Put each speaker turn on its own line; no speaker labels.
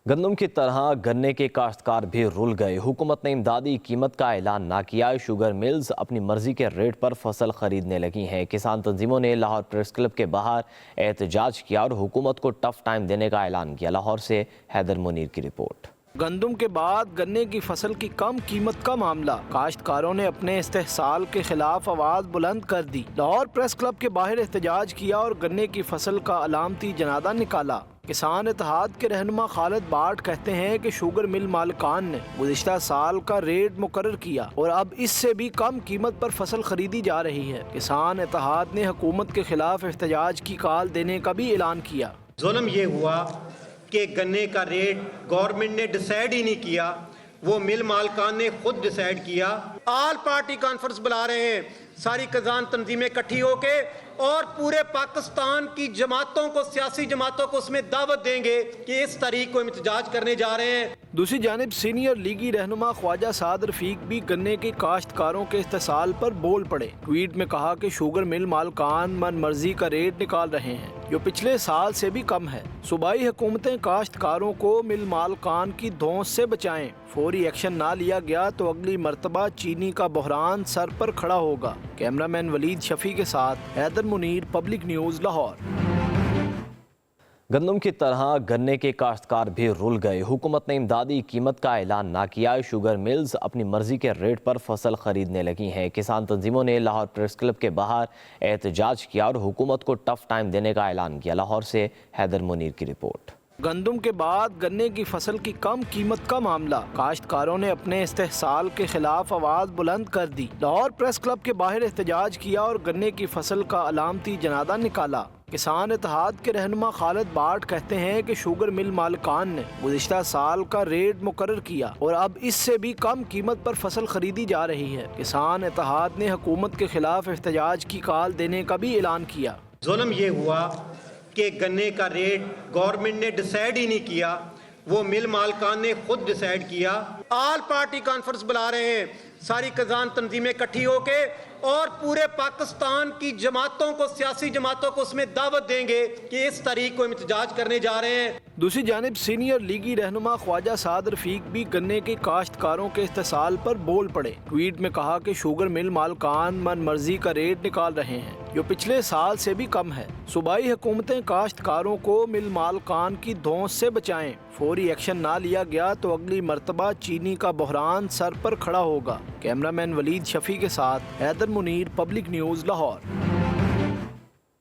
गंदम की तरह गन्ने के काश्तकार भी रुल गए। हुकूमत ने इमदादी कीमत का ऐलान ना किया। शुगर मिल्स अपनी मर्जी के रेट पर फसल खरीदने लगी हैं। किसान तंजीमों ने लाहौर प्रेस क्लब के बाहर एहतजाज किया और हुकूमत को टफ टाइम देने का ऐलान किया। लाहौर से हैदर मुनीर की रिपोर्ट।
गंदम के बाद गन्ने की फसल की कम कीमत का मामला, काश्तकारों ने अपने इस्तेहसाल के खिलाफ आवाज बुलंद कर दी। लाहौर प्रेस क्लब के बाहर एहतजाज किया और गन्ने की फसल का अलामती जनादा निकाला। किसान इत्तेहाद के रहनुमा खालिद बाट कहते हैं कि शुगर मिल मालिकान ने गुज़िश्ता साल का रेट मुकर्रर किया और अब इससे भी कम कीमत पर फसल खरीदी जा रही है। किसान इत्तेहाद ने हुकूमत के खिलाफ एहतजाज की कॉल देने का भी ऐलान किया।
जुल्म ये हुआ कि गन्ने का रेट गवर्नमेंट ने डिसाइड ही नहीं किया, वो मिल मालकान ने खुद डिसाइड किया। ऑल पार्टी कॉन्फ्रेंस बुला रहे हैं, सारी किसान तंजीमें इकट्ठी होके और पूरे पाकिस्तान की जमातों को, सियासी जमातों को उसमें दावत देंगे कि इस तारीख को हम एहतजाज करने जा रहे हैं।
दूसरी जानिब सीनियर लीगी रहनुमा ख्वाजा साद रफीक भी गन्ने के काश्तकारों के इस्तेसाल पर बोल पड़े। ट्वीट में कहा कि शुगर मिल मालकान मन मर्जी का रेट निकाल रहे हैं जो पिछले साल से भी कम है। सूबाई हुकूमतें काश्तकारों को मिल मालकान की धौंस से बचाएं। फौरी एक्शन ना लिया गया तो अगली मरतबा चीनी का बहरान सर पर खड़ा होगा। कैमरामैन वलीद शफी के साथ हैदर मुनीर, पब्लिक न्यूज़, लाहौर।
गंदम की तरह गन्ने के काश्तकार भी रुल गए। हुकूमत ने इमदादी कीमत का ऐलान ना किया। शुगर मिल्स अपनी मर्जी के रेट पर फसल खरीदने लगी हैं। किसान तंजीमों ने लाहौर प्रेस क्लब के बाहर एहतजाज किया और हुकूमत को टफ टाइम देने का ऐलान किया। लाहौर से हैदर मुनीर की रिपोर्ट।
गंदम के बाद गन्ने की फसल की कम कीमत का मामला, काश्तकारों ने अपने इस्तेहसाल के खिलाफ आवाज बुलंद कर दी। लाहौर प्रेस क्लब के बाहर एहतजाज किया और गन्ने की फसल का अलामती जनादा निकाला। किसान इत्तेहाद के रहनुमा खालिद बाट कहते हैं कि शुगर मिल मालिकान ने गुज़िश्ता साल का रेट मुकर्रर किया और अब इससे भी कम कीमत पर फसल खरीदी जा रही है। किसान इत्तेहाद ने हुकूमत के खिलाफ एहतजाज की कॉल देने का भी ऐलान किया।
जुल्म ये हुआ कि गन्ने का रेट गवर्नमेंट ने डिसाइड ही नहीं किया, वो मिल मालकान ने खुद डिसाइड किया। ऑल पार्टी कॉन्फ्रेंस बुला रहे हैं, सारी किसान तंजीमें इकट्ठी होके और पूरे पाकिस्तान की जमातों को, सियासी जमातों को उसमें दावत देंगे कि इस तारीख को हम एहतजाज करने जा रहे हैं।
दूसरी जानिब सीनियर लीगी रहनुमा ख्वाजा साद रफीक भी गन्ने के काश्तकारों के इस्तेसाल पर बोल पड़े। ट्वीट में कहा कि शुगर मिल मालकान मन मर्जी का रेट निकाल रहे हैं जो पिछले साल से भी कम है। सूबाई हुकूमतें काश्तकारों को मिल मालकान की धौंस से बचाएं। फौरी एक्शन ना लिया गया तो अगली मरतबा चीनी का बहरान सर पर खड़ा होगा। कैमरामैन वलीद शफी के साथ हैदर मुनीर, पब्लिक न्यूज़, लाहौर।